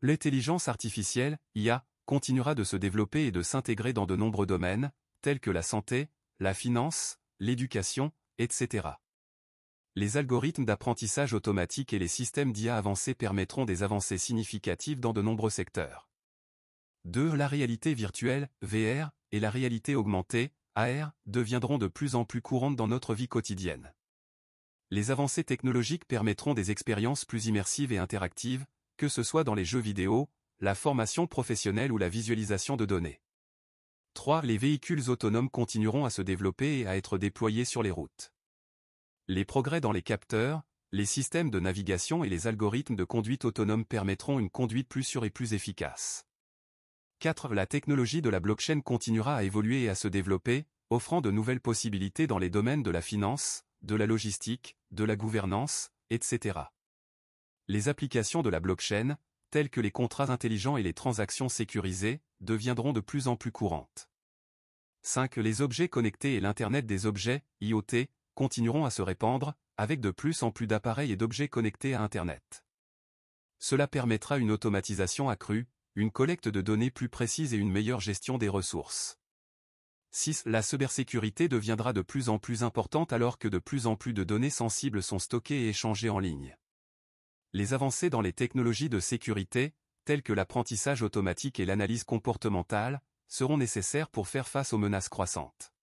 L'intelligence artificielle, IA, continuera de se développer et de s'intégrer dans de nombreux domaines, tels que la santé, la finance, l'éducation, etc. Les algorithmes d'apprentissage automatique et les systèmes d'IA avancés permettront des avancées significatives dans de nombreux secteurs. 2. La réalité virtuelle, VR, et la réalité augmentée, AR, deviendront de plus en plus courantes dans notre vie quotidienne. Les avancées technologiques permettront des expériences plus immersives et interactives, que ce soit dans les jeux vidéo, la formation professionnelle ou la visualisation de données. 3. Les véhicules autonomes continueront à se développer et à être déployés sur les routes. Les progrès dans les capteurs, les systèmes de navigation et les algorithmes de conduite autonome permettront une conduite plus sûre et plus efficace. 4. La technologie de la blockchain continuera à évoluer et à se développer, offrant de nouvelles possibilités dans les domaines de la finance, de la logistique, de la gouvernance, etc. Les applications de la blockchain, telles que les contrats intelligents et les transactions sécurisées, deviendront de plus en plus courantes. 5. Les objets connectés et l'Internet des objets, IoT, continueront à se répandre, avec de plus en plus d'appareils et d'objets connectés à Internet. Cela permettra une automatisation accrue, une collecte de données plus précise et une meilleure gestion des ressources. 6. La cybersécurité deviendra de plus en plus importante alors que de plus en plus de données sensibles sont stockées et échangées en ligne. Les avancées dans les technologies de sécurité, telles que l'apprentissage automatique et l'analyse comportementale, seront nécessaires pour faire face aux menaces croissantes.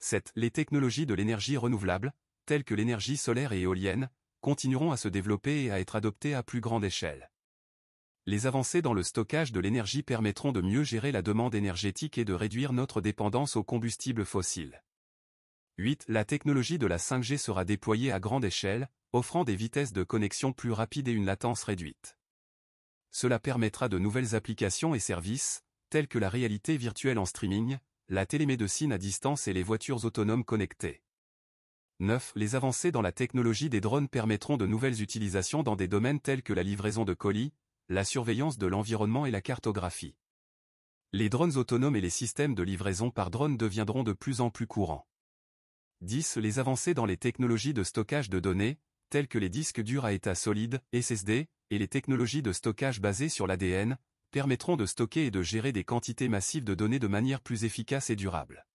7. Les technologies de l'énergie renouvelable, telles que l'énergie solaire et éolienne, continueront à se développer et à être adoptées à plus grande échelle. Les avancées dans le stockage de l'énergie permettront de mieux gérer la demande énergétique et de réduire notre dépendance aux combustibles fossiles. 8. La technologie de la 5G sera déployée à grande échelle, offrant des vitesses de connexion plus rapides et une latence réduite. Cela permettra de nouvelles applications et services, tels que la réalité virtuelle en streaming, la télémédecine à distance et les voitures autonomes connectées. 9. Les avancées dans la technologie des drones permettront de nouvelles utilisations dans des domaines tels que la livraison de colis, la surveillance de l'environnement et la cartographie. Les drones autonomes et les systèmes de livraison par drone deviendront de plus en plus courants. 10. Les avancées dans les technologies de stockage de données, telles que les disques durs à état solide, SSD, et les technologies de stockage basées sur l'ADN, permettront de stocker et de gérer des quantités massives de données de manière plus efficace et durable.